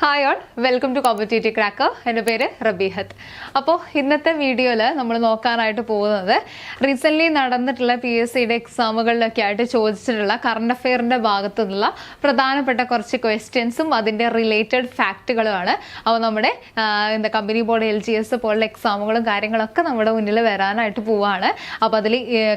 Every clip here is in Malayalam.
Hi all, welcome to competitive cracker. എൻ്റെ പേര് റബീഹത്ത്. അപ്പോൾ ഇന്നത്തെ വീഡിയോയിൽ നമ്മൾ നോക്കാനായിട്ട് പോകുന്നത് റീസെൻ്റ്ലി നടന്നിട്ടുള്ള PSCയുടെ എക്സാമുകളിലൊക്കെ ആയിട്ട് ചോദിച്ചിട്ടുള്ള കറണ്ട് അഫെയറിൻ്റെ ഭാഗത്തു നിന്നുള്ള പ്രധാനപ്പെട്ട കുറച്ച് ക്വസ്റ്റ്യൻസും അതിൻ്റെ റിലേറ്റഡ് ഫാക്റ്റുകളുമാണ്. അപ്പോൾ നമ്മുടെ കമ്പനി ബോർഡ് LGS പോലുള്ള എക്സാമുകളും കാര്യങ്ങളൊക്കെ നമ്മുടെ മുന്നിൽ വരാനായിട്ട് പോവുകയാണ്. അപ്പോൾ അതിൽ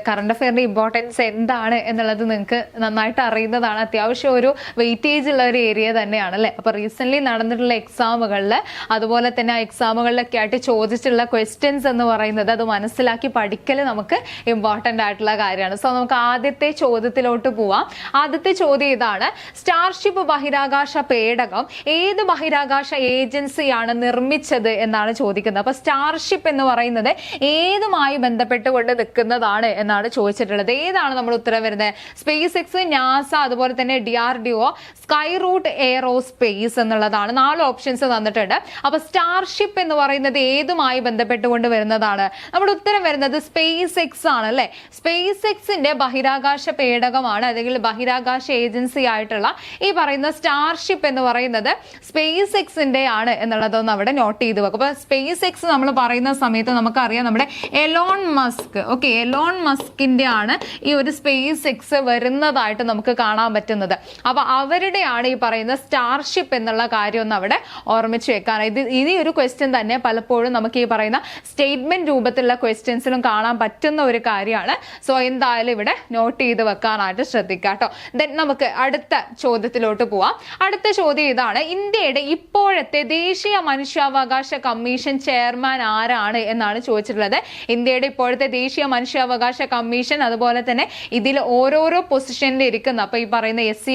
കറണ്ട് അഫെയറിൻ്റെ ഇമ്പോർട്ടൻസ് എന്താണ് എന്നുള്ളത് നിങ്ങൾക്ക് നന്നായിട്ട് അറിയുന്നതാണ്. അത്യാവശ്യം ഒരു വെയിറ്റേജ് ഉള്ള ഒരു ഏരിയ തന്നെയാണ് അല്ലേ. അപ്പോൾ റീസെൻ്റ്ലി നടന്നിട്ടുള്ള എക്സാമുകളിൽ അതുപോലെ തന്നെ ആ എക്സാമുകളിലൊക്കെ ആയിട്ട് ചോദിച്ചിട്ടുള്ള ക്വസ്റ്റ്യൻസ് എന്ന് പറയുന്നത് അത് മനസ്സിലാക്കി പഠിക്കൽ നമുക്ക് ഇമ്പോർട്ടൻ്റ് ആയിട്ടുള്ള കാര്യമാണ്. സോ നമുക്ക് ആദ്യത്തെ ചോദ്യത്തിലോട്ട് പോവാം. ആദ്യത്തെ ചോദ്യം ഇതാണ്: സ്റ്റാർഷിപ്പ് ബഹിരാകാശ പേടകം ഏത് ബഹിരാകാശ ഏജൻസിയാണ് നിർമ്മിച്ചത് എന്നാണ് ചോദിക്കുന്നത്. അപ്പൊ സ്റ്റാർഷിപ്പ് എന്ന് പറയുന്നത് ഏതുമായി ബന്ധപ്പെട്ടുകൊണ്ട് നിൽക്കുന്നതാണ് എന്നാണ് ചോദിച്ചിട്ടുള്ളത്. ഏതാണ് നമ്മുടെ ഉത്തരം വരുന്നത്? സ്പേസ് എക്സ്, നാസ, അതുപോലെ തന്നെ DRDO, സ്കൈ റൂട്ട് എയറോസ്പേസ് എന്നുള്ളതാണ്. 4 ഓപ്ഷൻസ് തന്നിട്ടുണ്ട്. അപ്പൊ സ്റ്റാർഷിപ്പ് എന്ന് പറയുന്നത് ഏതുമായി ബന്ധപ്പെട്ടുകൊണ്ട് വരുന്നതാണ്? നമ്മുടെ ഉത്തരം വരുന്നത് സ്പേസ് എക്സ് ആണ് അല്ലെ. സ്പേസ് എക്സിന്റെ ബഹിരാകാശ പേടകമാണ് അല്ലെങ്കിൽ ബഹിരാകാശ ഏജൻസി ആയിട്ടുള്ള ഈ പറയുന്ന സ്റ്റാർഷിപ്പ് എന്ന് പറയുന്നത് സ്പേസ് എക്സിന്റെ ആണ് എന്നുള്ളതൊന്ന് അവിടെ നോട്ട് ചെയ്ത് വെക്കും. അപ്പൊ സ്പേസ് എക്സ് നമ്മൾ പറയുന്ന സമയത്ത് നമുക്കറിയാം നമ്മുടെ എലോൺ മസ്ക്, എലോൺ മസ്കിന്റെ ആണ് ഈ ഒരു സ്പേസ് എക്സ് വരുന്നതായിട്ട് നമുക്ക് കാണാൻ പറ്റുന്നത്. അപ്പൊ അവരുടെയാണ് ഈ പറയുന്ന സ്റ്റാർഷിപ്പ് എന്നുള്ള കാര്യം ഒന്ന് അവിടെ ഓർമ്മിച്ച് വെക്കാൻ. ഇനി ഒരു ക്വസ്റ്റ്യൻ തന്നെ പലപ്പോഴും നമുക്ക് ഈ പറയുന്ന സ്റ്റേറ്റ്മെന്റ് രൂപത്തിലുള്ള ക്വസ്റ്റ്യൻസിലും കാണാൻ പറ്റുന്ന ഒരു കാര്യമാണ്. സോ എന്തായാലും ഇവിടെ നോട്ട് ചെയ്ത് വെക്കാനായിട്ട് ശ്രദ്ധിക്കാം കേട്ടോ. ദെൻ നമുക്ക് അടുത്ത ചോദ്യത്തിലോട്ട് പോവാം. അടുത്ത ചോദ്യം ഇതാണ്: ഇന്ത്യയുടെ ഇപ്പോഴത്തെ ദേശീയ മനുഷ്യാവകാശ കമ്മീഷൻ ചെയർമാൻ ആരാണ് എന്നാണ് ചോദിച്ചിട്ടുള്ളത്. ഇന്ത്യയുടെ ഇപ്പോഴത്തെ ദേശീയ മനുഷ്യാവകാശ കമ്മീഷൻ, അതുപോലെ തന്നെ ഇതിൽ ഓരോരോ പൊസിഷനിൽ ഇരിക്കുന്ന, അപ്പൊ ഈ പറയുന്ന SC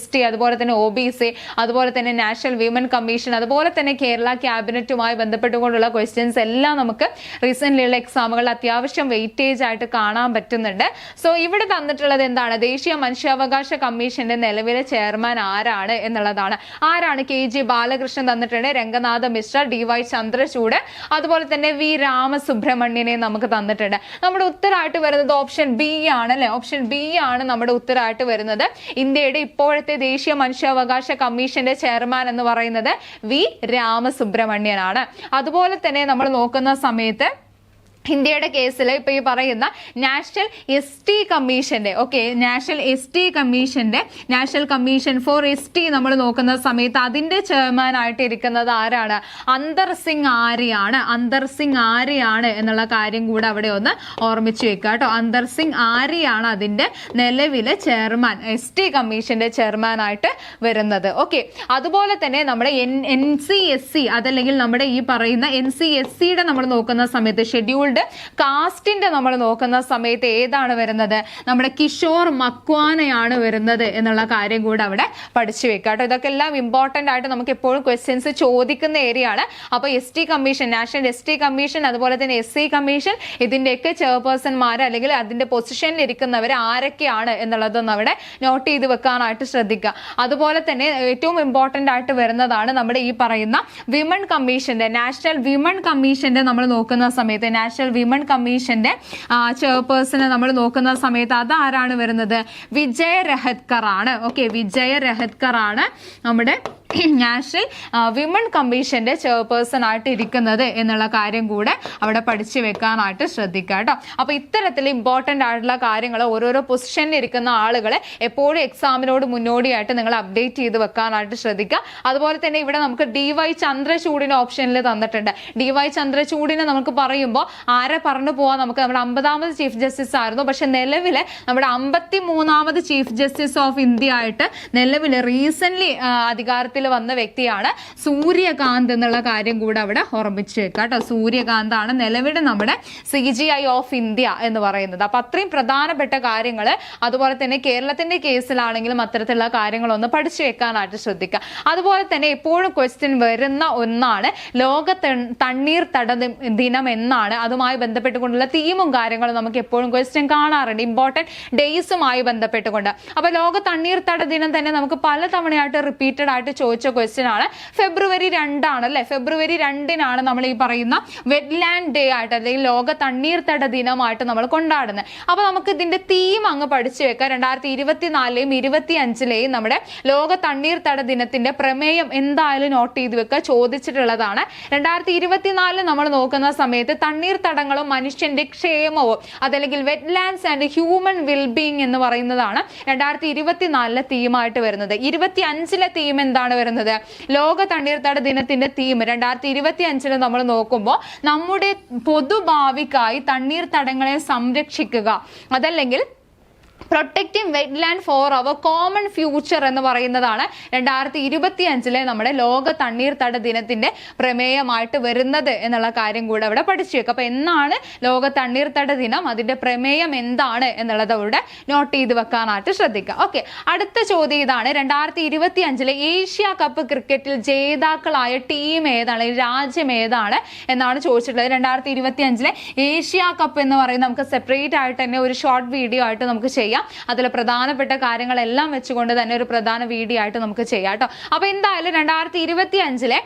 ST അതുപോലെ തന്നെ OBC, അതുപോലെ തന്നെ നാഷണൽ വിമൻ കമ്മീഷൻ, അതുപോലെ തന്നെ കേരള ക്യാബിനറ്റുമായി ബന്ധപ്പെട്ടുകൊണ്ടുള്ള ക്വസ്റ്റ്യൻസ് എല്ലാം നമുക്ക് റീസെന്റ്ലിയുള്ള എക്സാമുകളിൽ അത്യാവശ്യം വെയിറ്റേജ് ആയിട്ട് കാണാൻ പറ്റുന്നുണ്ട്. സോ ഇവിടെ തന്നിട്ടുള്ളത് എന്താണ്? ദേശീയ മനുഷ്യാവകാശ കമ്മീഷന്റെ നിലവിലെ ചെയർമാൻ ആരാണ് എന്നുള്ളതാണ്. ആരാണ്? KG ബാലകൃഷ്ണൻ തന്നിട്ടുണ്ട്, രംഗനാഥ മിശ്ര, DY ചന്ദ്രചൂഡ്, അതുപോലെ തന്നെ V രാമസുബ്രഹ്മണ്യനെ നമുക്ക് തന്നിട്ടുണ്ട്. നമ്മുടെ ഉത്തരമായിട്ട് വരുന്നത് ഓപ്ഷൻ B ആണ് അല്ലെ. ഓപ്ഷൻ B ആണ് നമ്മുടെ ഉത്തരമായിട്ട് വരുന്നത്. ഇന്ത്യയുടെ ഇപ്പോഴത്തെ ദേശീയ മനുഷ്യാവകാശ കമ്മീഷന്റെ ചെയർമാൻ എന്ന് പറയുന്നത് V രാമസുബ്രഹ്മണ്യനാണ്. അതുപോലെ തന്നെ നമ്മൾ നോക്കുന്ന സമയത്ത് ഇന്ത്യയുടെ കേസിൽ ഇപ്പൊ ഈ പറയുന്ന നാഷണൽ ST കമ്മീഷന്റെ നാഷണൽ കമ്മീഷൻ ഫോർ ST നമ്മൾ നോക്കുന്ന സമയത്ത് അതിന്റെ ചെയർമാൻ ആയിട്ട് ഇരിക്കുന്നത് ആരാണ്? അന്തർ സിംഗ് ആര്യയാണ് എന്നുള്ള കാര്യം കൂടെ അവിടെ ഒന്ന് ഓർമ്മിച്ച് വെക്കുക കേട്ടോ. അന്തർ സിംഗ് ആര്യയാണ് അതിന്റെ നിലവിലെ ചെയർമാൻ, ST കമ്മീഷന്റെ ചെയർമാൻ ആയിട്ട് വരുന്നത്. ഓക്കെ, അതുപോലെ തന്നെ നമ്മുടെ NCSC അതല്ലെങ്കിൽ നമ്മുടെ ഈ പറയുന്ന NCSCയുടെ നമ്മൾ നോക്കുന്ന സമയത്ത് ഷെഡ്യൂൾഡ് കാസ്റ്റിന്റെ നമ്മൾ നോക്കുന്ന സമയത്ത് ഏതാണ് വരുന്നത്? നമ്മുടെ കിഷോർ മക്വാനയാണ് വരുന്നത് എന്നുള്ള കാര്യം കൂടെ അവിടെ പഠിച്ചു വെക്കാം കേട്ടോ. ഇതൊക്കെ എല്ലാം ഇമ്പോർട്ടന്റ് ആയിട്ട് നമുക്ക് എപ്പോഴും ക്വസ്റ്റ്യൻസ് ചോദിക്കുന്ന ഏരിയ ആണ്. അപ്പൊ ST commission, national ST commission, അതുപോലെ തന്നെ SC കമ്മീഷൻ, ഇതിന്റെയൊക്കെ ചെയർപേഴ്സൺമാർ അല്ലെങ്കിൽ അതിന്റെ പൊസിഷനിൽ ഇരിക്കുന്നവർ ആരൊക്കെയാണ് എന്നുള്ളതൊന്നും അവിടെ നോട്ട് ചെയ്ത് വെക്കാനായിട്ട് ശ്രദ്ധിക്കുക. അതുപോലെ തന്നെ ഏറ്റവും ഇമ്പോർട്ടന്റ് ആയിട്ട് വരുന്നതാണ് നമ്മുടെ ഈ പറയുന്ന വിമൺ കമ്മീഷന്റെ, നാഷണൽ വിമൺ കമ്മീഷന്റെ നമ്മൾ നോക്കുന്ന സമയത്ത് നാഷണൽ വിമൺ കമ്മീഷന്റെ ചെയർപേഴ്സണെ നമ്മൾ നോക്കുന്ന സമയത്ത് അത് ആരാണ് വരുന്നത്? വിജയ രഹത്കർ ആണ്. വിജയ രഹത്കർ ആണ് നമ്മുടെ നാഷണൽ വിമൺ കമ്മീഷന്റെ ചെയർപേഴ്സൺ ആയിട്ട് ഇരിക്കുന്നത് എന്നുള്ള കാര്യം കൂടെ അവിടെ പഠിച്ചു വെക്കാനായിട്ട് ശ്രദ്ധിക്കുക കേട്ടോ. അപ്പൊ ഇത്തരത്തിൽ ഇമ്പോർട്ടന്റ് ആയിട്ടുള്ള കാര്യങ്ങൾ ഓരോരോ പൊസിഷനിൽ ഇരിക്കുന്ന ആളുകളെ എപ്പോഴും എക്സാമിനോട് മുന്നോടിയായിട്ട് നിങ്ങൾ അപ്ഡേറ്റ് ചെയ്ത് വെക്കാനായിട്ട് ശ്രദ്ധിക്കുക. അതുപോലെ തന്നെ ഇവിടെ നമുക്ക് DY ചന്ദ്രചൂഡിന് ഓപ്ഷനിൽ തന്നിട്ടുണ്ട്. DY ചന്ദ്രചൂഡിനെ നമുക്ക് പറയുമ്പോൾ ആരെ പറഞ്ഞു പോവാൻ? നമുക്ക് നമ്മുടെ 50ാമത് ചീഫ് ജസ്റ്റിസ് ആയിരുന്നു, പക്ഷെ നിലവിലെ നമ്മുടെ 53ാമത് ചീഫ് ജസ്റ്റിസ് ഓഫ് ഇന്ത്യ ആയിട്ട് നിലവിൽ റീസെന്റ് അധികാരത്തിൽ വന്ന വ്യക്തിയാണ് സൂര്യകാന്ത് എന്നുള്ള കാര്യം കൂടെ അവിടെ ഓർമ്മിച്ച് വെക്കുക കേട്ടോ. സൂര്യകാന്ത് ആണ് നിലവിലെ നമ്മുടെ CGI ഓഫ് ഇന്ത്യ എന്ന് പറയുന്നത്. അപ്പൊ അത്രയും പ്രധാനപ്പെട്ട കാര്യങ്ങൾ, അതുപോലെ തന്നെ കേരളത്തിന്റെ കേസിലാണെങ്കിലും അത്തരത്തിലുള്ള കാര്യങ്ങളൊന്ന് പഠിച്ചു വെക്കാനായിട്ട് ശ്രദ്ധിക്കുക. അതുപോലെ തന്നെ എപ്പോഴും ക്വസ്റ്റ്യൻ വരുന്ന ഒന്നാണ് ലോക തണ്ണീർത്തട ദിനം എന്നാണ്, അതുമായി ക്രിക്കറ്റുമായി ബന്ധപ്പെട്ടുകൊണ്ടുള്ള തീമും കാര്യങ്ങളും നമുക്ക് എപ്പോഴും ക്വസ്റ്റ്യൻ കാണാറുണ്ട്, ഇമ്പോർട്ടൻറ്റ് ഡേയ്സുമായി ബന്ധപ്പെട്ടുകൊണ്ട്. അപ്പോൾ ലോക തണ്ണീർത്തട ദിനം തന്നെ നമുക്ക് പല തവണയായിട്ട് റിപ്പീറ്റഡ് ആയിട്ട് ചോദിച്ച ക്വസ്റ്റ്യൻ ആണ്. ഫെബ്രുവരി 2 ആണ് അല്ലെ, ഫെബ്രുവരി 2 നമ്മൾ ഈ പറയുന്ന വെറ്റ്ലാൻഡ് ഡേ ആയിട്ട് അല്ലെങ്കിൽ ലോക തണ്ണീർത്തട ദിനമായിട്ട് നമ്മൾ കൊണ്ടാടുന്നത്. അപ്പൊ നമുക്ക് ഇതിന്റെ തീം അങ്ങ് പഠിച്ചു വെക്കാം. 2024ലെയും 2025ലെയും നമ്മുടെ ലോക തണ്ണീർത്തട ദിനത്തിന്റെ പ്രമേയം എന്തായാലും നോട്ട് ചെയ്ത് വെക്കുക, ചോദിച്ചിട്ടുള്ളതാണ്. 2024 നമ്മൾ നോക്കുന്ന സമയത്ത് തണ്ണീർത്തടങ്ങളും മനുഷ്യന്റെ ക്ഷേമവും അതല്ലെങ്കിൽ വെറ്റ്ലാൻഡ്സ് ആൻഡ് ഹ്യൂമൻ വെൽബീയിങ് എന്ന് പറയുന്നതാണ് 2024 തീമായിട്ട് വരുന്നത്. 2025 തീം എന്താണ് വരുന്നത്? ലോക തണ്ണീർത്തട ദിനത്തിന്റെ തീം 2025 നമ്മൾ നോക്കുമ്പോൾ നമ്മുടെ പൊതുഭാവിക്കായി തണ്ണീർത്തടങ്ങളെ സംരക്ഷിക്കുക, അതല്ലെങ്കിൽ പ്രൊട്ടക്റ്റിംഗ് വെറ്റ്ലാൻഡ് ഫോർ അവർ കോമൺ ഫ്യൂച്ചർ എന്ന് പറയുന്നതാണ് 2025 നമ്മുടെ ലോക തണ്ണീർത്തട ദിനത്തിന്റെ പ്രമേയമായിട്ട് വരുന്നത് എന്നുള്ള കാര്യം കൂടെ അവിടെ പഠിച്ചു വെക്കുക. അപ്പൊ എന്നാണ് ലോക തണ്ണീർത്തട ദിനം, അതിന്റെ പ്രമേയം എന്താണ് എന്നുള്ളത് അവിടെ നോട്ട് ചെയ്ത് വെക്കാനായിട്ട് ശ്രദ്ധിക്കുക. ഓക്കെ, അടുത്ത ചോദ്യം ഇതാണ്. 2025 ഏഷ്യ കപ്പ് ക്രിക്കറ്റിൽ ജേതാക്കളായ ടീം ഏതാണ്, രാജ്യം ഏതാണ് എന്നാണ് ചോദിച്ചിട്ടുള്ളത്. 2025 ഏഷ്യ കപ്പ് എന്ന് പറയുന്നത് നമുക്ക് സെപ്പറേറ്റ് ആയിട്ട് തന്നെ ഒരു ഷോർട്ട് വീഡിയോ ആയിട്ട് നമുക്ക് ചെയ്യാം. അതിൽ പ്രധാനപ്പെട്ട കാര്യങ്ങളെല്ലാം വെച്ചുകൊണ്ട് തന്നെ ഒരു പ്രധാന വീഡിയോ ആയിട്ട് നമുക്ക് ചെയ്യാം കേട്ടോ. അപ്പൊ എന്തായാലും 2025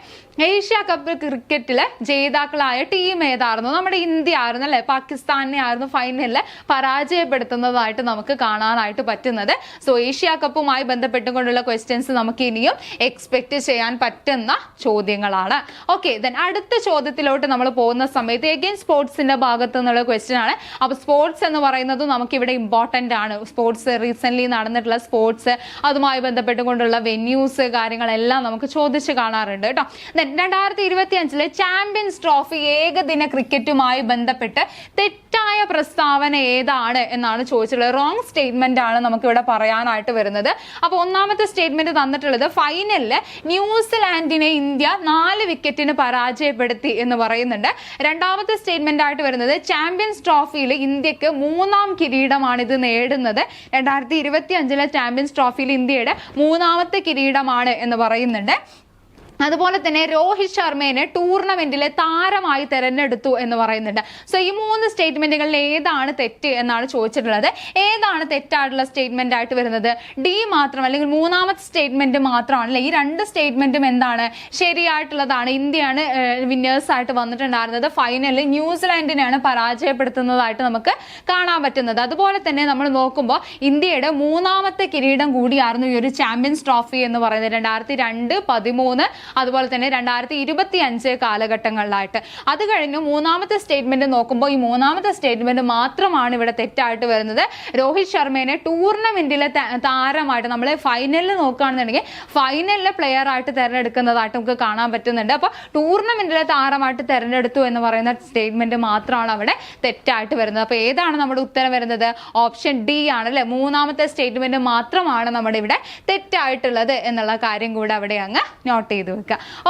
ഏഷ്യ കപ്പ് ക്രിക്കറ്റിലെ ജേതാക്കളായ ടീം ഏതായിരുന്നു? നമ്മുടെ ഇന്ത്യ ആയിരുന്നു അല്ലെ, പാകിസ്ഥാനെ ആയിരുന്നു ഫൈനലിൽ പരാജയപ്പെടുത്തുന്നതായിട്ട് നമുക്ക് കാണാനായിട്ട് പറ്റുന്നത്. സോ ഏഷ്യ കപ്പുമായി ബന്ധപ്പെട്ടുകൊണ്ടുള്ള ക്വസ്റ്റ്യൻസ് നമുക്ക് ഇനിയും എക്സ്പെക്ട് ചെയ്യാൻ പറ്റുന്ന ചോദ്യങ്ങളാണ്. ഓക്കെ, ദെൻ അടുത്ത ചോദ്യത്തിലോട്ട് നമ്മൾ പോകുന്ന സമയത്ത് എഗെയിൻ സ്പോർട്സിന്റെ ഭാഗത്ത് നിന്നുള്ള ക്വസ്റ്റ്യൻ ആണ്. അപ്പൊ സ്പോർട്സ് എന്ന് പറയുന്നത് നമുക്ക് ഇവിടെ ഇമ്പോർട്ടന്റ് ആണ്. സ്പോർട്സ് റീസെന്റ് നടന്നിട്ടുള്ള സ്പോർട്സ് അതുമായി ബന്ധപ്പെട്ടുകൊണ്ടുള്ള വെന്യൂസ് കാര്യങ്ങളെല്ലാം നമുക്ക് ചോദിച്ചു കാണാറുണ്ട് കേട്ടോ. 2025 ചാമ്പ്യൻസ് ട്രോഫി ഏകദിന ക്രിക്കറ്റുമായി ബന്ധപ്പെട്ട് തെറ്റായ പ്രസ്താവന ഏതാണ് എന്നാണ് ചോദിച്ചിട്ടുള്ളത്. റോങ് സ്റ്റേറ്റ്മെന്റ് ആണ് നമുക്ക് ഇവിടെ പറയാനായിട്ട് വരുന്നത്. അപ്പൊ ഒന്നാമത്തെ സ്റ്റേറ്റ്മെന്റ് തന്നിട്ടുള്ളത് ഫൈനലില് ന്യൂസിലാൻഡിനെ ഇന്ത്യ 4 വിക്കറ്റിന് പരാജയപ്പെടുത്തി എന്ന് പറയുന്നുണ്ട്. രണ്ടാമത്തെ സ്റ്റേറ്റ്മെന്റ് ആയിട്ട് വരുന്നത് ചാമ്പ്യൻസ് ട്രോഫിയിൽ ഇന്ത്യക്ക് 3ാം കിരീടമാണ് ഇത് നേടുന്നത്. 2025 ചാമ്പ്യൻസ് ട്രോഫിയിൽ ഇന്ത്യയുടെ 3ാമത്തെ കിരീടമാണ് എന്ന് പറയുന്നുണ്ട്. അതുപോലെ തന്നെ രോഹിത് ശർമ്മയെ ടൂർണമെന്റിലെ താരമായി തെരഞ്ഞെടുത്തു എന്ന് പറയുന്നുണ്ട്. സോ ഈ 3 സ്റ്റേറ്റ്മെന്റുകളിൽ ഏതാണ് തെറ്റ് എന്നാണ് ചോദിച്ചിട്ടുള്ളത്. ഏതാണ് തെറ്റായിട്ടുള്ള സ്റ്റേറ്റ്മെന്റ് ആയിട്ട് വരുന്നത്? ഡി മാത്രം, അല്ലെങ്കിൽ 3ാമത്തെ സ്റ്റേറ്റ്മെന്റ് മാത്രമാണല്ലേ. ഈ 2 സ്റ്റേറ്റ്മെന്റും എന്താണ്? ശരിയായിട്ടുള്ളതാണ്. ഇന്ത്യയാണ് വിന്നേഴ്സ് ആയിട്ട് വന്നിട്ടുണ്ടായിരുന്നത്. ഫൈനലിൽ ന്യൂസിലാൻഡിനെയാണ് പരാജയപ്പെടുത്തുന്നതായിട്ട് നമുക്ക് കാണാൻ പറ്റുന്നത്. അതുപോലെ തന്നെ നമ്മൾ നോക്കുമ്പോൾ ഇന്ത്യയുടെ 3ാമത്തെ കിരീടം കൂടിയായിരുന്നു ഈ ഒരു ചാമ്പ്യൻസ് ട്രോഫി എന്ന് പറയുന്നത് 2002, 2013 അതുപോലെ തന്നെ 2025 കാലഘട്ടങ്ങളിലായിട്ട്. അത് കഴിഞ്ഞ് 3ാമത്തെ സ്റ്റേറ്റ്മെന്റ് നോക്കുമ്പോൾ ഈ 3ാമത്തെ സ്റ്റേറ്റ്മെന്റ് മാത്രമാണ് ഇവിടെ തെറ്റായിട്ട് വരുന്നത്. രോഹിത് ശർമ്മയെ ടൂർണമെന്റിലെ താരമായിട്ട് നമ്മൾ ഫൈനലിൽ നോക്കുകയാണെന്നുണ്ടെങ്കിൽ ഫൈനലിലെ പ്ലെയർ ആയിട്ട് തിരഞ്ഞെടുക്കുന്നതായിട്ട് നമുക്ക് കാണാൻ പറ്റുന്നുണ്ട്. അപ്പൊ ടൂർണമെന്റിലെ താരമായിട്ട് തിരഞ്ഞെടുത്തു എന്ന് പറയുന്ന സ്റ്റേറ്റ്മെന്റ് മാത്രമാണ് അവിടെ തെറ്റായിട്ട് വരുന്നത്. അപ്പൊ ഏതാണ് നമ്മുടെ ഉത്തരം വരുന്നത്? ഓപ്ഷൻ ഡി ആണ് അല്ലെ. 3ാമത്തെ സ്റ്റേറ്റ്മെന്റ് മാത്രമാണ് നമ്മുടെ ഇവിടെ തെറ്റായിട്ടുള്ളത് എന്നുള്ള കാര്യം കൂടെ അവിടെ അങ്ങ് നോട്ട് ചെയ്തു.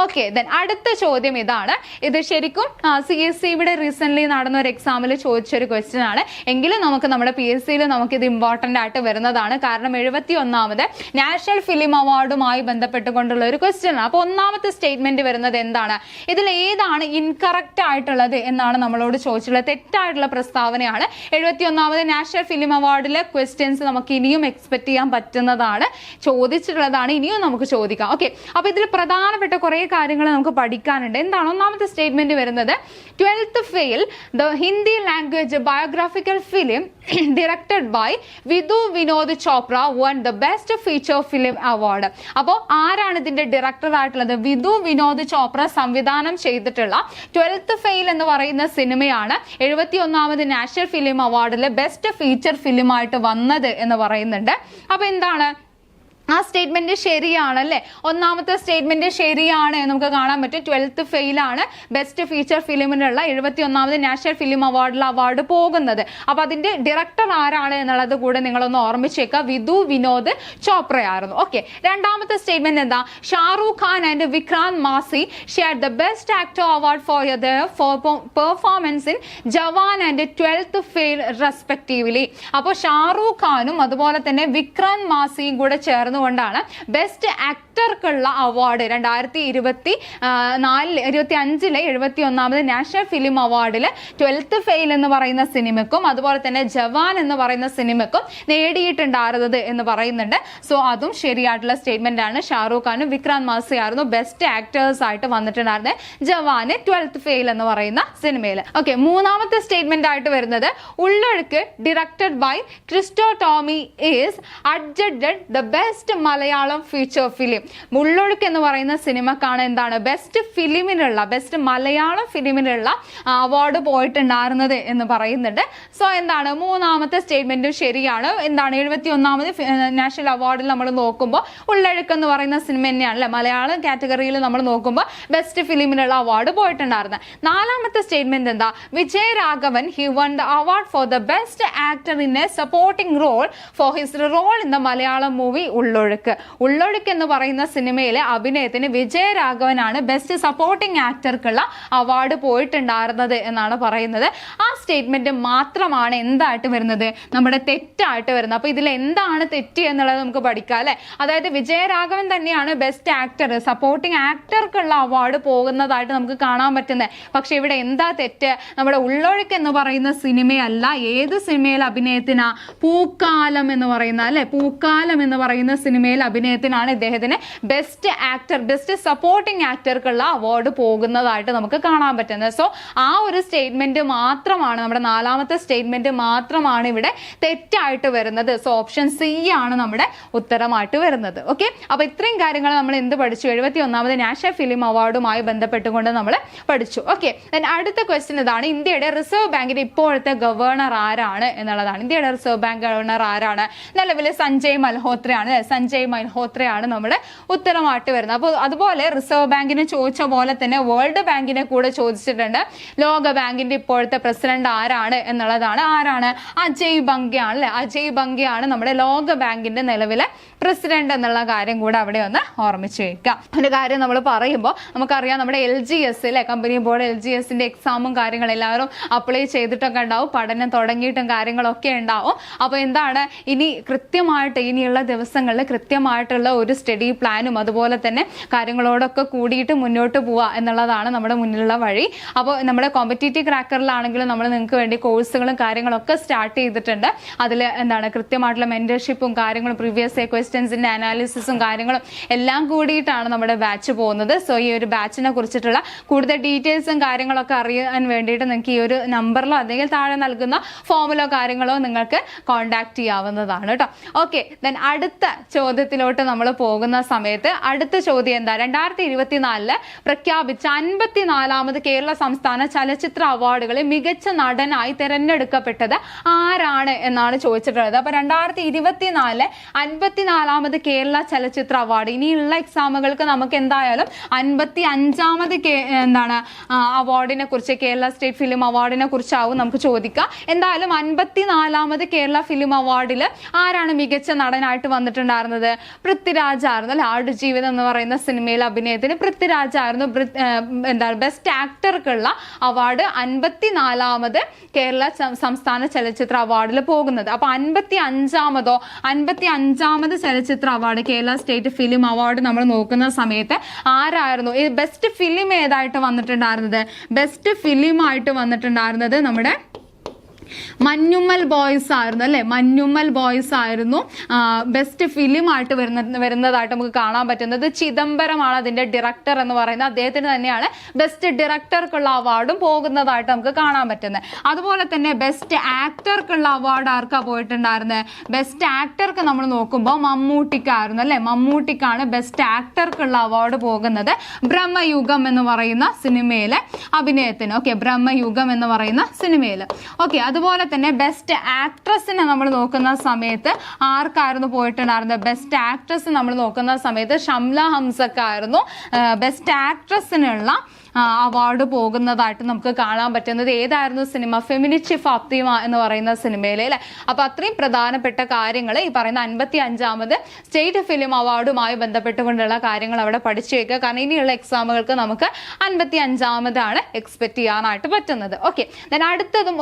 ഓക്കെ, ദെൻ അടുത്ത ചോദ്യം ഇതാണ്. ഇത് ശരിക്കും CSE റീസെന്റ് നടന്ന ഒരു എക്സാമിൽ ചോദിച്ചൊരു ക്വസ്റ്റ്യൻ ആണ്. എങ്കിലും നമുക്ക് നമ്മുടെ PSCയിൽ നമുക്ക് ഇത് ഇമ്പോർട്ടന്റ് ആയിട്ട് വരുന്നതാണ്. കാരണം 71ാമത് നാഷണൽ ഫിലിം അവാർഡുമായി ബന്ധപ്പെട്ടുകൊണ്ടുള്ള ഒരു ക്വസ്റ്റ്യൻ ആണ്. അപ്പൊ 1ാമത്തെ സ്റ്റേറ്റ്മെന്റ് വരുന്നത് എന്താണ്? ഇതിൽ ഏതാണ് ഇൻകറക്റ്റ് ആയിട്ടുള്ളത് എന്നാണ് നമ്മളോട് ചോദിച്ചിട്ടുള്ളത്. തെറ്റായിട്ടുള്ള പ്രസ്താവനയാണ്. 71ാമത് നാഷണൽ ഫിലിം അവാർഡിലെ ക്വസ്റ്റ്യൻസ് നമുക്ക് ഇനിയും എക്സ്പെക്ട് ചെയ്യാൻ പറ്റുന്നതാണ്, ചോദിച്ചിട്ടുള്ളതാണ്, ഇനിയും നമുക്ക് ചോദിക്കാം. ഓക്കെ, അപ്പൊ ഇതിൽ പ്രധാനപ്പെട്ട കുറെ കാര്യങ്ങൾ നമുക്ക് പഠിക്കാനുണ്ട്. എന്താണ് 1ാമത്തെ സ്റ്റേറ്റ്മെന്റ് വരുന്നത്? 12th fail the Hindi language biographical film directed by Vidhu Vinod Chopra won the best feature film award. അപ്പോൾ ആരാണ് ഇതിന്റെ ഡയറക്ടർ ആയിട്ടുള്ളത്? വിധു വിനോദ് ചോപ്ര സംവിധാനം ചെയ്തിട്ടുള്ള 12th ഫെയിൽ എന്ന് പറയുന്ന സിനിമയാണ് 71ാമത് നാഷണൽ ഫിലിം അവാർഡിലെ ബെസ്റ്റ് ഫീച്ചർ ഫിലിം ആയിട്ട് വന്നത് എന്ന് പറയുന്നുണ്ട്. അപ്പൊ എന്താണ് ആ സ്റ്റേറ്റ്മെന്റ് ശരിയാണല്ലേ? 1ാമത്തെ സ്റ്റേറ്റ്മെന്റ് ശരിയാണ് നമുക്ക് കാണാൻ പറ്റും. 12th ഫെയിൽ ആണ് ബെസ്റ്റ് ഫീച്ചർ ഫിലിമിനുള്ള 71ാമത് നാഷണൽ ഫിലിം അവാർഡിൽ അവാർഡ് പോകുന്നത്. അപ്പൊ അതിന്റെ ഡയറക്ടർ ആരാണ് എന്നുള്ളത് കൂടെ നിങ്ങളൊന്ന് ഓർമ്മിച്ചേക്കുക. വിധു വിനോദ് ചോപ്രയായിരുന്നു. ഓക്കെ, 2ാമത്തെ സ്റ്റേറ്റ്മെന്റ് എന്താ? Shahrukh Khan and Vikrant Massey share the best actor award for their performance in Jawan and 12th fail respectively. അപ്പോൾ ഷാറൂഖ് ഖാനും അതുപോലെ തന്നെ വിക്രാന്ത് മാസിയും കൂടെ ചേർന്ന് ചേർന്നുകൊണ്ടാണ് ബെസ്റ്റ് ആക്ടർക്കുള്ള അവാർഡ് 2025 71ാമത് നാഷണൽ ഫിലിം അവാർഡിൽ 12th ഫെയിൽ എന്ന് പറയുന്ന സിനിമയ്ക്കും അതുപോലെ തന്നെ ജവാൻ എന്ന് പറയുന്ന സിനിമയ്ക്കും നേടിയിട്ടുണ്ടായിരുന്നത് എന്ന് പറയുന്നുണ്ട്. സോ അതും ശരിയായിട്ടുള്ള സ്റ്റേറ്റ്മെന്റ് ആണ്. ഷാറൂഖ് ഖാനും വിക്രാന്ത് മാസിയായിരുന്നു ബെസ്റ്റ് ആക്ടേഴ്സ് ആയിട്ട് വന്നിട്ടുണ്ടായിരുന്നത് ജവാന് 12th ഫെയിൽ എന്ന് പറയുന്ന സിനിമയിൽ. ഓക്കെ, മൂന്നാമത്തെ സ്റ്റേറ്റ്മെന്റ് ആയിട്ട് വരുന്നത് Ullozhukku directed by Christo Tomy is adjudged the best Malayalam feature film. Ullozhukku എന്ന് പറയുന്ന സിനിമക്കാണ് എന്താണ് ബെസ്റ്റ് ഫിലിമിനുള്ള ബെസ്റ്റ് മലയാളം ഫിലിമിനുള്ള അവാർഡ് പോയിട്ടുണ്ടായിരുന്നത് എന്ന് പറയുന്നുണ്ട്. സോ എന്താണ് മൂന്നാമത്തെ സ്റ്റേറ്റ്മെന്റും ശരിയാണ്. എന്താണ് 71ാമത് നാഷണൽ അവാർഡിൽ നമ്മൾ നോക്കുമ്പോൾ ഉള്ളൊഴുക്ക് എന്ന് പറയുന്ന സിനിമ തന്നെയാണ് അല്ലെ മലയാളം കാറ്റഗറിയിൽ നമ്മൾ നോക്കുമ്പോൾ ബെസ്റ്റ് ഫിലിമിനുള്ള അവാർഡ് പോയിട്ടുണ്ടായിരുന്നത്. നാലാമത്തെ സ്റ്റേറ്റ്മെന്റ് എന്താ? Vijay Raghavan he won the award for the best actor in a supporting role for his role in the Malayalam movie Ullozhukku. Ullozhukku എന്ന് പറയുന്ന സിനിമയിലെ അഭിനയത്തിന് വിജയ് രാഘവനാണ് ബെസ്റ്റ് സപ്പോർട്ടിംഗ് ആക്ടർക്കുള്ള അവാർഡ് പോയിട്ടുണ്ടായിരുന്നത് എന്നാണ് പറയുന്നത്. ആ സ്റ്റേറ്റ്മെന്റ് മാത്രമാണ് എന്തായിട്ട് വരുന്നത് നമ്മുടെ തെറ്റായിട്ട് വരുന്നത്. അപ്പൊ ഇതിൽ എന്താണ് തെറ്റ് എന്നുള്ളത് നമുക്ക് പഠിക്കാം അല്ലെ. അതായത് വിജയരാഘവൻ തന്നെയാണ് ബെസ്റ്റ് ആക്ടർ സപ്പോർട്ടിംഗ് ആക്ടർക്കുള്ള അവാർഡ് പോകുന്നതായിട്ട് നമുക്ക് കാണാൻ പറ്റുന്നത്. പക്ഷെ ഇവിടെ എന്താ തെറ്റ്? നമ്മുടെ ഉള്ളൊഴുക്ക് എന്ന് പറയുന്ന സിനിമയല്ല. ഏത് സിനിമയിൽ അഭിനയത്തിനാ? പൂക്കാലം എന്ന് പറയുന്ന അല്ലെ പൂക്കാലം എന്ന് പറയുന്ന സിനിമയിൽ അഭിനയത്തിനാണ് ഇദ്ദേഹത്തിന് ബെസ്റ്റ് ആക്ടർ ബെസ്റ്റ് സപ്പോർട്ടിംഗ് ആക്ടർക്കുള്ള അവാർഡ് പോകുന്നതായിട്ട് നമുക്ക് കാണാൻ പറ്റുന്നത്. സോ ആ ഒരു സ്റ്റേറ്റ്മെന്റ് മാത്രമാണ് നമ്മുടെ നാലാമത്തെ സ്റ്റേറ്റ്മെന്റ് മാത്രമാണ് ഇവിടെ തെറ്റായിട്ട് വരുന്നത്. സോ ഓപ്ഷൻ സി ആണ് നമ്മുടെ ഉത്തരമായിട്ട് വരുന്നത്. ഓക്കെ, അപ്പൊ ഇത്രയും കാര്യങ്ങൾ നമ്മൾ എന്ത് പഠിച്ചു? 71ാമത് നാഷണൽ ഫിലിം അവാർഡുമായി ബന്ധപ്പെട്ടുകൊണ്ട് നമ്മൾ പഠിച്ചു. ഓക്കെ, അടുത്ത ക്വസ്റ്റ്യൻ ഇതാണ്. ഇന്ത്യയുടെ റിസർവ് ബാങ്കിന്റെ ഇപ്പോഴത്തെ ഗവർണർ ആരാണ് എന്നുള്ളതാണ്. ഇന്ത്യയുടെ റിസർവ് ബാങ്ക് ഗവർണർ ആരാണ്? നിലവിൽ സഞ്ജയ് മൽഹോത്രയാണ്. സഞ്ജയ് മൽഹോത്രയാണ് നമ്മുടെ ഉത്തരമായിട്ട് വരുന്നത്. അപ്പോൾ അതുപോലെ റിസർവ് ബാങ്കിനെ ചോദിച്ച പോലെ തന്നെ വേൾഡ് ബാങ്കിനെ കൂടെ ചോദിച്ചിട്ടുണ്ട്. ലോക ബാങ്കിന്റെ ഇപ്പോഴത്തെ പ്രസിഡന്റ് ആരാണ് എന്നുള്ളതാണ്. ആരാണ്? അജയ് ബംഗയാണ് അല്ലെ. അജയ് ബംഗയാണ് നമ്മുടെ ലോക ബാങ്കിന്റെ നിലവിലെ പ്രസിഡന്റ് എന്നുള്ള കാര്യം കൂടെ അവിടെ ഒന്ന് ഓർമ്മിച്ച് വെക്കാം. ഒരു കാര്യം നമ്മൾ പറയുമ്പോൾ നമുക്കറിയാം നമ്മുടെ LGS അല്ലെ കമ്പനി ബോർഡ് LGSന്റെ എക്സാമും കാര്യങ്ങളും എല്ലാവരും അപ്ലൈ ചെയ്തിട്ടൊക്കെ ഉണ്ടാവും. പഠനം തുടങ്ങിയിട്ടും കാര്യങ്ങളൊക്കെ ഉണ്ടാവും. അപ്പോൾ എന്താണ് ഇനി കൃത്യമായിട്ട് ഇനിയുള്ള ദിവസങ്ങളിൽ കൃത്യമായിട്ടുള്ള ഒരു സ്റ്റഡി പ്ലാനും അതുപോലെ തന്നെ കാര്യങ്ങളോടൊക്കെ കൂടിയിട്ട് മുന്നോട്ട് പോവുക എന്നുള്ളതാണ് നമ്മുടെ മുന്നിലുള്ള വഴി. അപ്പോൾ നമ്മുടെ കോമ്പറ്റീറ്റീവ് ക്രാക്കറിലാണെങ്കിലും നമ്മൾ നിങ്ങൾക്ക് വേണ്ടി കോഴ്സുകളും കാര്യങ്ങളൊക്കെ സ്റ്റാർട്ട് ചെയ്തിട്ടുണ്ട്. അതിൽ എന്താണ് കൃത്യമായിട്ടുള്ള മെന്റർഷിപ്പും കാര്യങ്ങളും പ്രീവിയസ് ക്വസ്റ്റ്യൻസിന്റെ അനാലിസിസും കാര്യങ്ങളും എല്ലാം കൂടിയിട്ടാണ് നമ്മുടെ ബാച്ച് പോകുന്നത്. സോ ഈ ഒരു ബാച്ചിനെ കുറിച്ചിട്ടുള്ള കൂടുതൽ ഡീറ്റെയിൽസും കാര്യങ്ങളൊക്കെ അറിയാൻ വേണ്ടിയിട്ട് നിങ്ങൾക്ക് ഈ ഒരു നമ്പറിലോ അല്ലെങ്കിൽ താഴെ നൽകുന്ന ഫോമിലോ കാര്യങ്ങളോ നിങ്ങൾക്ക് കോൺടാക്ട് ചെയ്യാവുന്നതാണ് കേട്ടോ. ഓക്കെ, ദെൻ അടുത്ത ചോദ്യത്തിലോട്ട് നമ്മൾ പോകുന്ന സമയത്ത് അടുത്ത ചോദ്യം എന്താ? 2024 പ്രഖ്യാപിച്ച 54ാമത് കേരള സംസ്ഥാന ചലച്ചിത്ര അവാർഡുകളിൽ മികച്ച നടനായി തിരഞ്ഞെടുക്കപ്പെട്ടത് ആരാണ് എന്നാണ് ചോദിച്ചിട്ടുള്ളത്. അപ്പൊ 2024 54ാമത് കേരള ചലച്ചിത്ര അവാർഡ് ഇനിയുള്ള എക്സാമുകൾക്ക് നമുക്ക് എന്തായാലും 55ാമത് എന്താണ് അവാർഡിനെ കുറിച്ച് കേരള സ്റ്റേറ്റ് ഫിലിം അവാർഡിനെ കുറിച്ചാവും നമുക്ക് ചോദിക്കാം. എന്തായാലും 54ാമത് കേരള ഫിലിം അവാർഡിൽ ആരാണ് മികച്ച നടനായിട്ട് വന്നിട്ടുണ്ടായിരുന്നത്? പൃഥ്വിരാജ് ആയിരുന്നു അല്ലെ. ആടുജീവിതം എന്ന് പറയുന്ന സിനിമയിലെ അഭിനയത്തിന് പൃഥ്വിരാജ് ആയിരുന്നു എന്താണ് ബെസ്റ്റ് ആക്ടർക്കുള്ള അവാർഡ് 54ാമത് കേരള സംസ്ഥാന ചലച്ചിത്ര അവാർഡിൽ പോകുന്നത്. അപ്പൊ 55ാമത് ചലച്ചിത്ര award Kerala state film award നമ്മൾ നോക്കുന്ന സമയത്ത് ആരായിരുന്നു ഈ ബെസ്റ്റ് ഫിലിം ഏതായിട്ട് വന്നിട്ടുണ്ടായിരുന്നത്? ബെസ്റ്റ് ഫിലിം ആയിട്ട് വന്നിട്ടുണ്ടായിരുന്നത് നമ്മുടെ മഞ്ഞുമ്മൽ ബോയ്സ് ആയിരുന്നു അല്ലെ. മഞ്ഞുമ്മൽ ബോയ്സ് ആയിരുന്നു ബെസ്റ്റ് ഫിലിം ആയിട്ട് വരുന്നതായിട്ട് നമുക്ക് കാണാൻ പറ്റുന്നത്. ചിദംബരമാണ് അതിന്റെ ഡയറക്ടർ എന്ന് പറയുന്നത്. അദ്ദേഹത്തിന് തന്നെയാണ് ബെസ്റ്റ് ഡയറക്ടർക്കുള്ള അവാർഡും പോകുന്നതായിട്ട് നമുക്ക് കാണാൻ പറ്റുന്നത്. അതുപോലെ തന്നെ ബെസ്റ്റ് ആക്ടർക്കുള്ള അവാർഡ് ആർക്കാ പോയിട്ടുണ്ടായിരുന്നത്? ബെസ്റ്റ് ആക്ടർക്ക് നമ്മൾ നോക്കുമ്പോൾ മമ്മൂട്ടിക്കായിരുന്നു അല്ലെ. മമ്മൂട്ടിക്കാണ് ബെസ്റ്റ് ആക്ടർക്കുള്ള അവാർഡ് പോകുന്നത് ബ്രഹ്മയുഗം എന്ന് പറയുന്ന സിനിമയിലെ അഭിനയത്തിന്. ഓക്കെ, ബ്രഹ്മയുഗം എന്ന് പറയുന്ന സിനിമയിൽ. ഓക്കെ, അതുപോലെ തന്നെ ബെസ്റ്റ് ആക്ട്രസിനെ നമ്മൾ നോക്കുന്ന സമയത്ത് ആർക്കായിരുന്നു പോയിട്ടുണ്ടായിരുന്നത്? ബെസ്റ്റ് ആക്ട്രസ് നമ്മൾ നോക്കുന്ന സമയത്ത് ഷംല ഹംസക്കായിരുന്നു ബെസ്റ്റ് ആക്ട്രസിനുള്ള അവാർഡ് പോകുന്നതായിട്ട് നമുക്ക് കാണാൻ പറ്റുന്നത്. ഏതായിരുന്നു സിനിമ? ഫെമിനിച്ചി ഫാത്തിമ എന്ന് പറയുന്ന സിനിമയിലെ അല്ലെ. അപ്പൊ അത്രയും പ്രധാനപ്പെട്ട കാര്യങ്ങൾ ഈ പറയുന്ന 55ാമത് സ്റ്റേറ്റ് ഫിലിം അവാർഡുമായി ബന്ധപ്പെട്ടുകൊണ്ടുള്ള കാര്യങ്ങൾ അവിടെ പഠിച്ചു വെക്കുക. കാരണം ഇനിയുള്ള എക്സാമുകൾക്ക് നമുക്ക് 55ാമതാണ് എക്സ്പെക്ട് ചെയ്യാനായിട്ട് പറ്റുന്നത്. ഓക്കെ, ദെൻ അടുത്തതും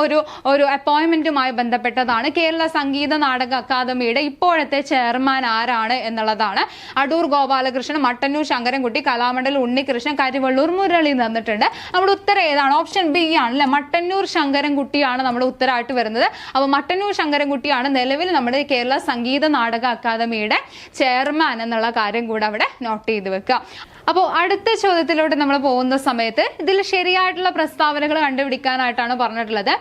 ഒരു അപ്പോയിന്റ്മെന്റുമായി ബന്ധപ്പെട്ടതാണ്. കേരള സംഗീത നാടക അക്കാദമിയുടെ ഇപ്പോഴത്തെ ചെയർമാൻ ആരാണ് എന്നുള്ളതാണ്. അടൂർ ഗോപാലകൃഷ്ണൻ, മട്ടന്നൂർ ശങ്കരൻകുട്ടി, കലാമണ്ഡലം ഉണ്ണികൃഷ്ണൻ, കരിവള്ളൂർ മുരളി തന്നിട്ടുണ്ട്. നമ്മുടെ ഉത്തരം ഏതാണ്? ഓപ്ഷൻ ബി ആണ് അല്ലെ, മട്ടന്നൂർ ശങ്കരൻകുട്ടിയാണ് നമ്മുടെ ഉത്തരമായിട്ട് വരുന്നത്. അപ്പൊ മട്ടന്നൂർ ശങ്കരൻകുട്ടിയാണ് നിലവിൽ നമ്മുടെ കേരള സംഗീത നാടക അക്കാദമിയുടെ ചെയർമാൻ എന്നുള്ള കാര്യം കൂടെ അവിടെ നോട്ട് ചെയ്ത് വെക്കുക. അപ്പോൾ അടുത്ത ചോദ്യത്തിലോട്ട് നമ്മൾ പോകുന്ന സമയത്ത് ഇതിൽ ശരിയായിട്ടുള്ള പ്രസ്താവനകൾ കണ്ടുപിടിക്കാനായിട്ടാണ് പറഞ്ഞിട്ടുള്ളത്.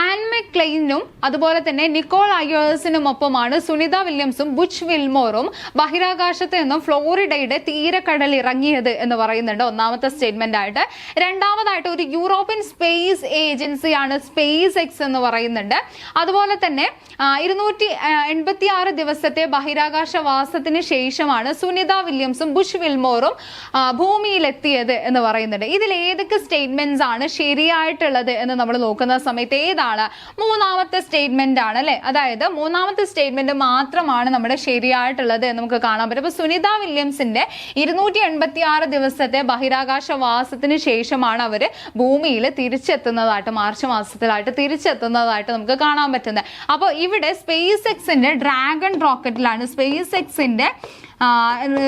ആൻ മെക്ലെയിനും അതുപോലെ തന്നെ നിക്കോൾ അയേഴ്സിനും ഒപ്പമാണ് സുനിത വില്യംസും ബുച്ച് വിൽമോറും ബഹിരാകാശത്ത് നിന്നും ഫ്ലോറിഡയുടെ തീരക്കടൽ ഇറങ്ങിയത് എന്ന് പറയുന്നുണ്ട് ഒന്നാമത്തെ സ്റ്റേറ്റ്മെന്റ് ആയിട്ട്. രണ്ടാമതായിട്ട് ഒരു യൂറോപ്യൻ സ്പേസ് ഏജൻസിയാണ് സ്പേസ് എക്സ് എന്ന് പറയുന്നുണ്ട്. അതുപോലെ തന്നെ 286 ദിവസത്തെ ബഹിരാകാശ വാസത്തിന് ശേഷമാണ് സുനിത വില്യംസും ബുച്ച് വിൽമോറും ഭൂമിയിലെത്തിയത് എന്ന് പറയുന്നുണ്ട്. ഇതിൽ ഏതൊക്കെ സ്റ്റേറ്റ്മെന്റ്സ് ആണ് ശരിയായിട്ടുള്ളത് എന്ന് നമ്മൾ നോക്കുന്ന സമയത്ത് ഏതാണ്? മൂന്നാമത്തെ സ്റ്റേറ്റ്മെന്റ് ആണ് അല്ലെ. അതായത് മൂന്നാമത്തെ സ്റ്റേറ്റ്മെന്റ് മാത്രമാണ് നമ്മുടെ ശരിയായിട്ടുള്ളത് എന്ന് നമുക്ക് കാണാൻ പറ്റും. അപ്പൊ സുനിത വില്യംസിന്റെ 286 ദിവസത്തെ ബഹിരാകാശ വാസത്തിന് ശേഷമാണ് അവര് ഭൂമിയിൽ തിരിച്ചെത്തുന്നതായിട്ട്, മാർച്ച് മാസത്തിലായിട്ട് തിരിച്ചെത്തുന്നതായിട്ട് നമുക്ക് കാണാൻ പറ്റുന്നത്. അപ്പോൾ ഇവിടെ സ്പേസ് എക്സിന്റെ ഡ്രാഗൺ റോക്കറ്റിലാണ്, സ്പേസ് എക്സിന്റെ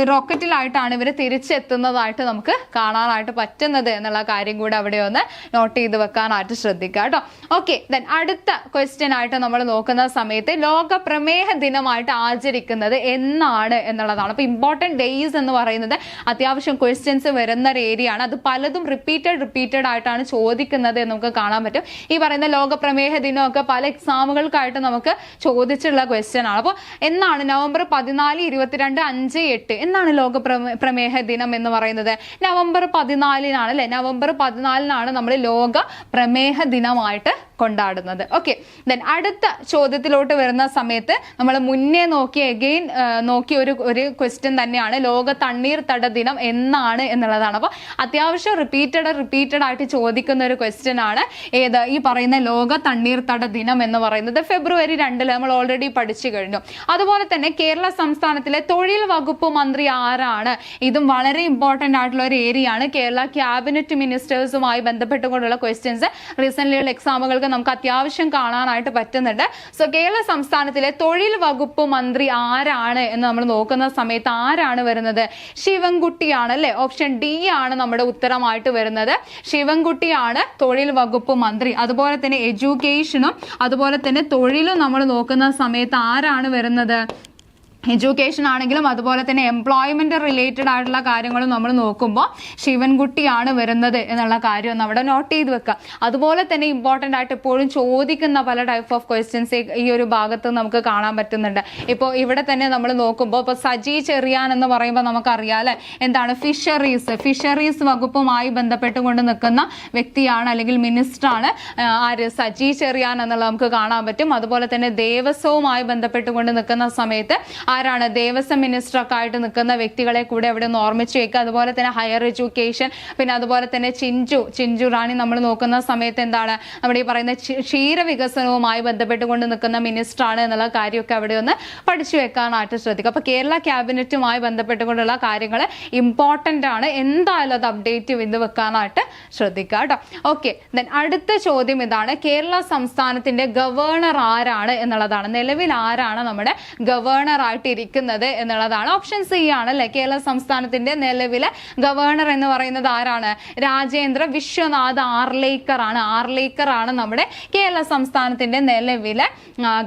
റോക്കറ്റിലായിട്ടാണ് ഇവർ തിരിച്ചെത്തുന്നതായിട്ട് നമുക്ക് കാണാനായിട്ട് പറ്റുന്നത് എന്നുള്ള കാര്യം കൂടെ അവിടെ ഒന്ന് നോട്ട് ചെയ്ത് വെക്കാനായിട്ട് ശ്രദ്ധിക്കുക കേട്ടോ. ഓക്കെ, ദെൻ അടുത്ത ക്വസ്റ്റ്യൻ ആയിട്ട് നമ്മൾ നോക്കുന്ന സമയത്ത് ലോക പ്രമേഹ ദിനമായിട്ട് ആചരിക്കുന്നത് എന്നാണ് എന്നുള്ളതാണ്. അപ്പൊ ഇമ്പോർട്ടൻറ്റ് ഡേയ്സ് എന്ന് പറയുന്നത് അത്യാവശ്യം ക്വസ്റ്റ്യൻസ് വരുന്ന ഒരു ഏരിയ ആണ്. അത് പലതും റിപ്പീറ്റഡ് ആയിട്ടാണ് ചോദിക്കുന്നത് എന്ന് നമുക്ക് കാണാൻ പറ്റും. ഈ പറയുന്ന ലോക പ്രമേഹ ദിനമൊക്കെ പല എക്സാമുകൾക്കായിട്ട് നമുക്ക് ചോദിച്ചിട്ടുള്ള ക്വസ്റ്റ്യൻ ആണ്. അപ്പോൾ എന്നാണ്? നവംബർ 14, 22, 5, 8 എന്നാണ് ലോക പ്രമേഹ ദിനം എന്ന് പറയുന്നത്? നവംബർ 14 അല്ലെ. നവംബർ 14 നമ്മൾ ലോക പ്രമേഹ ദിനമായിട്ട് കൊണ്ടാടുന്നത്. ഓക്കെ, ദെൻ അടുത്ത ചോദ്യത്തിലോട്ട് വരുന്ന സമയത്ത് നമ്മൾ മുന്നേ നോക്കിയ ഒരു ക്വസ്റ്റ്യൻ തന്നെയാണ് ലോക തണ്ണീർത്തട ദിനം എന്നാണ് എന്നുള്ളതാണ്. അപ്പോൾ അത്യാവശ്യം റിപ്പീറ്റഡ് ആയിട്ട് ചോദിക്കുന്ന ഒരു ക്വസ്റ്റ്യൻ ആണ് ഏത്? ഈ പറയുന്ന ലോക തണ്ണീർത്തട ദിനം എന്ന് പറയുന്നത് ഫെബ്രുവരി 2 നമ്മൾ ഓൾറെഡി പഠിച്ചു കഴിഞ്ഞു. അതുപോലെ തന്നെ കേരള സംസ്ഥാനത്തിലെ തൊഴിൽ വകുപ്പ് മന്ത്രി ആരാണ്? ഇതും വളരെ ഇമ്പോർട്ടന്റ് ആയിട്ടുള്ള ഒരു ഏരിയ ആണ്. കേരള ക്യാബിനറ്റ് മിനിസ്റ്റേഴ്സുമായി ബന്ധപ്പെട്ടുകൊണ്ടുള്ള ക്വസ്റ്റ്യൻസ് റീസെന്റ് എക്സാമുകൾക്ക് നമുക്ക് അത്യാവശ്യം കാണാനായിട്ട് പറ്റുന്നുണ്ട്. സോ കേരള സംസ്ഥാനത്തിലെ തൊഴിൽ വകുപ്പ് മന്ത്രി ആരാണ് എന്ന് നമ്മൾ നോക്കുന്ന സമയത്ത് ആരാണ് വരുന്നത്? ശിവൻകുട്ടിയാണ് അല്ലെ. ഓപ്ഷൻ ഡി ആണ് നമ്മുടെ ഉത്തരമായിട്ട് വരുന്നത്. ശിവൻകുട്ടിയാണ് തൊഴിൽ വകുപ്പ് മന്ത്രി. അതുപോലെ തന്നെ എഡ്യൂക്കേഷനും അതുപോലെ തന്നെ തൊഴിലും നമ്മൾ നോക്കുന്ന സമയത്ത് ആരാണ് വരുന്നത്? എഡ്യൂക്കേഷൻ ആണെങ്കിലും അതുപോലെ തന്നെ എംപ്ലോയ്മെന്റ് റിലേറ്റഡ് ആയിട്ടുള്ള കാര്യങ്ങളും നമ്മൾ നോക്കുമ്പോൾ ശിവൻകുട്ടിയാണ് വരുന്നത് എന്നുള്ള കാര്യം ഒന്ന് അവിടെ നോട്ട് ചെയ്ത് വെക്കുക. അതുപോലെ തന്നെ ഇമ്പോർട്ടൻ്റ് ആയിട്ട് എപ്പോഴും ചോദിക്കുന്ന പല ടൈപ്പ് ഓഫ് ക്വസ്റ്റ്യൻസ് ഈ ഒരു ഭാഗത്ത് നമുക്ക് കാണാൻ പറ്റുന്നുണ്ട്. ഇപ്പോൾ ഇവിടെ തന്നെ നമ്മൾ നോക്കുമ്പോൾ ഇപ്പോൾ സജി ചെറിയാൻ എന്ന് പറയുമ്പോൾ നമുക്കറിയാം അല്ലെ, എന്താണ്? ഫിഷറീസ് വകുപ്പുമായി ബന്ധപ്പെട്ടുകൊണ്ട് നിൽക്കുന്ന വ്യക്തിയാണ് അല്ലെങ്കിൽ മിനിസ്റ്ററാണ് ആര്? സജി ചെറിയാൻ എന്നുള്ളത് നമുക്ക് കാണാൻ പറ്റും. അതുപോലെ തന്നെ ദേവസ്വവുമായി ബന്ധപ്പെട്ടുകൊണ്ട് നിൽക്കുന്ന സമയത്ത് ആരാണ്? ദേവസ്വം മിനിസ്റ്റർ ഒക്കെ ആയിട്ട് നിൽക്കുന്ന വ്യക്തികളെ കൂടെ അവിടെ ഒന്ന് ഓർമ്മിച്ച് വെക്കുക. അതുപോലെ തന്നെ ഹയർ എഡ്യൂക്കേഷൻ, പിന്നെ അതുപോലെ തന്നെ ചിഞ്ചു റാണി നമ്മൾ നോക്കുന്ന സമയത്ത് എന്താണ്? നമ്മുടെ ഈ പറയുന്ന ക്ഷീരവികസനവുമായി ബന്ധപ്പെട്ടുകൊണ്ട് നിൽക്കുന്ന മിനിസ്റ്റർ ആണ് എന്നുള്ള കാര്യമൊക്കെ അവിടെ ഒന്ന് പഠിച്ചു വെക്കാനായിട്ട് ശ്രദ്ധിക്കുക. അപ്പൊ കേരള ക്യാബിനറ്റുമായി ബന്ധപ്പെട്ടുകൊണ്ടുള്ള കാര്യങ്ങൾ ഇമ്പോർട്ടന്റ് ആണ്. എന്തായാലും അത് അപ്ഡേറ്റ് ചെയ്ത് വെക്കാനായിട്ട് ശ്രദ്ധിക്കുക കേട്ടോ. ഓക്കെ, ദെൻ അടുത്ത ചോദ്യം ഇതാണ്. കേരള സംസ്ഥാനത്തിന്റെ ഗവർണർ ആരാണ് എന്നുള്ളതാണ്. നിലവിൽ ആരാണ് നമ്മുടെ ഗവർണർ ആയിട്ട് ഇരിക്കുന്നത് എന്നുള്ളതാണ്. ഓപ്ഷൻ സി ആണ് അല്ലെ. കേരള സംസ്ഥാനത്തിന്റെ നിലവിലെ ഗവർണർ എന്ന് പറയുന്നത് ആരാണ്? രാജേന്ദ്ര വിശ്വനാഥ് ആർലേക്കർ ആണ് നമ്മുടെ കേരള സംസ്ഥാനത്തിന്റെ നിലവിലെ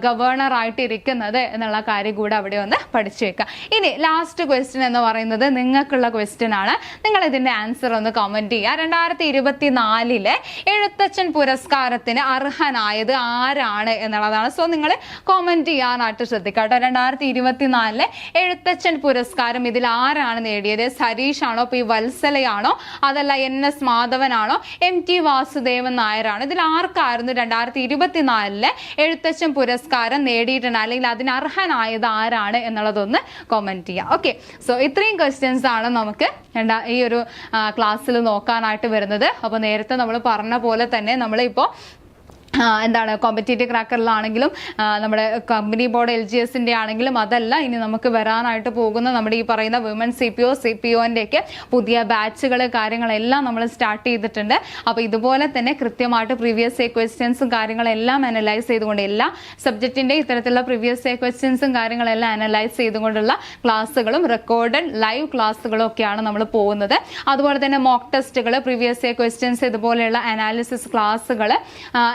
ഗവർണർ ആയിട്ട് ഇരിക്കുന്നത് എന്നുള്ള കാര്യം കൂടെ അവിടെ ഒന്ന് പഠിച്ചു വെക്കുക. ഇനി ലാസ്റ്റ് ക്വസ്റ്റ്യൻ എന്ന് പറയുന്നത് നിങ്ങൾക്കുള്ള ക്വസ്റ്റ്യൻ ആണ്. നിങ്ങൾ ഇതിന്റെ ആൻസർ ഒന്ന് കമന്റ് ചെയ്യുക. 2024 എഴുത്തച്ഛൻ പുരസ്കാരത്തിന് അർഹനായത് ആരാണ് എന്നുള്ളതാണ്. സോ നിങ്ങൾ കമന്റ് ചെയ്യാനായിട്ട് ശ്രദ്ധിക്കുക കേട്ടോ. 2024 എഴുത്തച്ഛൻ പുരസ്കാരം ഇതിൽ ആരാണ് നേടിയത്? സരീഷ് ആണോ, പി വത്സലയാണോ, അതല്ല NS മാധവനാണോ, MT വാസുദേവൻ നായരാണോ? ഇതിൽ ആർക്കായിരുന്നു 2024 എഴുത്തച്ഛൻ പുരസ്കാരം നേടിയിട്ടുണ്ട് അല്ലെങ്കിൽ അതിന് അർഹനായത് ആരാണ് എന്നുള്ളതൊന്ന് കമന്റ് ചെയ്യാം. ഓക്കെ, സോ ഇത്രയും ക്വസ്റ്റ്യൻസ് ആണ് നമുക്ക് ഈ ഒരു ക്ലാസ്സിൽ നോക്കാനായിട്ട് വരുന്നത്. അപ്പോൾ നേരത്തെ നമ്മൾ പറഞ്ഞ പോലെ തന്നെ നമ്മളിപ്പോൾ എന്താണ് കോമ്പറ്റേറ്റീവ് ക്രാക്കറിലാണെങ്കിലും നമ്മുടെ കമ്പനി ബോർഡ് LGSന്റെ ആണെങ്കിലും അതല്ല ഇനി നമുക്ക് വരാനായിട്ട് പോകുന്ന നമ്മുടെ ഈ പറയുന്ന വിമൻ CPO ഒക്കെ പുതിയ ബാച്ചുകൾ കാര്യങ്ങളെല്ലാം നമ്മൾ സ്റ്റാർട്ട് ചെയ്തിട്ടുണ്ട്. അപ്പോൾ ഇതുപോലെ തന്നെ കൃത്യമായിട്ട് പ്രീവിയസ് ഇയർ ക്വസ്റ്റ്യൻസും കാര്യങ്ങളെല്ലാം അനലൈസ് ചെയ്തുകൊണ്ട് എല്ലാ സബ്ജക്റ്റിന്റെ ഇത്തരത്തിലുള്ള പ്രീവിയസ് ഇയർ ക്വസ്റ്റ്യൻസും കാര്യങ്ങളെല്ലാം അനലൈസ് ചെയ്തുകൊണ്ടുള്ള ക്ലാസ്സുകളും റെക്കോർഡഡ് ലൈവ് ക്ലാസ്സുകളും ഒക്കെയാണ് നമ്മൾ പോകുന്നത്. അതുപോലെ തന്നെ മോക്ക് ടെസ്റ്റുകൾ, പ്രീവിയസ് ഇയർ ക്വസ്റ്റ്യൻസ്, ഇതുപോലെയുള്ള അനാലിസിസ് ക്ലാസ്സുകൾ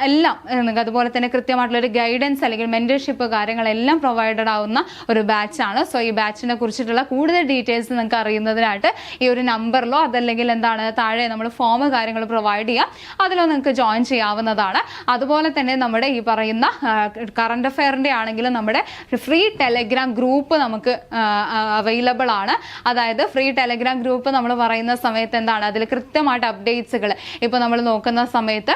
എല്ലാം നിങ്ങൾക്ക് അതുപോലെ തന്നെ കൃത്യമായിട്ടുള്ള ഒരു ഗൈഡൻസ് അല്ലെങ്കിൽ മെന്റർഷിപ്പ് കാര്യങ്ങളെല്ലാം പ്രൊവൈഡഡ് ആവുന്ന ഒരു ബാച്ചാണ്. സോ ഈ ബാച്ചിനെ കുറിച്ചിട്ടുള്ള കൂടുതൽ ഡീറ്റെയിൽസ് നിങ്ങൾക്ക് അറിയുന്നതിനായിട്ട് ഈ ഒരു നമ്പറിലോ അതല്ലെങ്കിൽ എന്താണ് താഴെ നമ്മൾ ഫോം കാര്യങ്ങൾ പ്രൊവൈഡ് ചെയ്യാം, അതിലോ നിങ്ങൾക്ക് ജോയിൻ ചെയ്യാവുന്നതാണ്. അതുപോലെ തന്നെ നമ്മുടെ ഈ പറയുന്ന കറണ്ട് അഫെയറിന്റെ ആണെങ്കിലും നമ്മുടെ ഫ്രീ ടെലഗ്രാം ഗ്രൂപ്പ് നമുക്ക് അവൈലബിൾ ആണ്. അതായത് ഫ്രീ ടെലഗ്രാം ഗ്രൂപ്പ് നമ്മൾ പറയുന്ന സമയത്ത് എന്താണ് അതിൽ കൃത്യമായിട്ട് അപ്ഡേറ്റ്സുകൾ ഇപ്പോൾ നമ്മൾ നോക്കുന്ന സമയത്ത്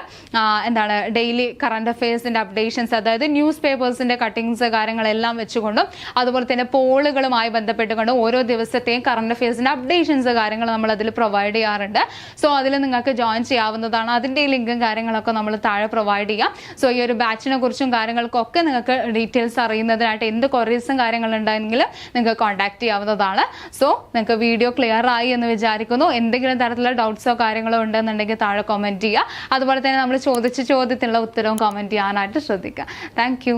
എന്താണ് ഡെയിലി കറണ്ട് അഫെയർസിന്റെ അപ്ഡേഷൻസ്, അതായത് ന്യൂസ് പേപ്പേഴ്സിന്റെ കട്ടിങ്സ് കാര്യങ്ങളെല്ലാം വെച്ചുകൊണ്ടും അതുപോലെ തന്നെ പോളുകളുമായി ബന്ധപ്പെട്ടുകൊണ്ടും ഓരോ ദിവസത്തെയും കറണ്ട് അഫെയർസിന്റെ അപ്ഡേഷൻസ് കാര്യങ്ങൾ നമ്മൾ അതിൽ പ്രൊവൈഡ് ചെയ്യാറുണ്ട്. സോ അതിൽ നിങ്ങൾക്ക് ജോയിൻ ചെയ്യാവുന്നതാണ്. അതിന്റെ ലിങ്കും കാര്യങ്ങളൊക്കെ നമ്മൾ താഴെ പ്രൊവൈഡ് ചെയ്യാം. സോ ഈ ഒരു ബാച്ചിനെ കുറിച്ചും കാര്യങ്ങൾക്കൊക്കെ നിങ്ങൾക്ക് ഡീറ്റെയിൽസ് അറിയുന്നതിനായിട്ട് എന്ത് ക്വറീസും കാര്യങ്ങളുണ്ടെങ്കിലും നിങ്ങൾക്ക് കോൺടാക്ട് ചെയ്യാവുന്നതാണ്. സോ നിങ്ങൾക്ക് വീഡിയോ ക്ലിയർ ആയി എന്ന് വിചാരിക്കുന്നു. എന്തെങ്കിലും തരത്തിലുള്ള ഡൗട്ട്സോ കാര്യങ്ങളോ ഉണ്ടെന്നുണ്ടെങ്കിൽ താഴെ കമന്റ് ചെയ്യുക. അതുപോലെ തന്നെ നമ്മൾ ചോദിച്ച ചോദ്യത്തിനുള്ള ഉത്തരവും കമന്റ് ചെയ്യാനായിട്ട് ശ്രദ്ധിക്കുക. Thank you.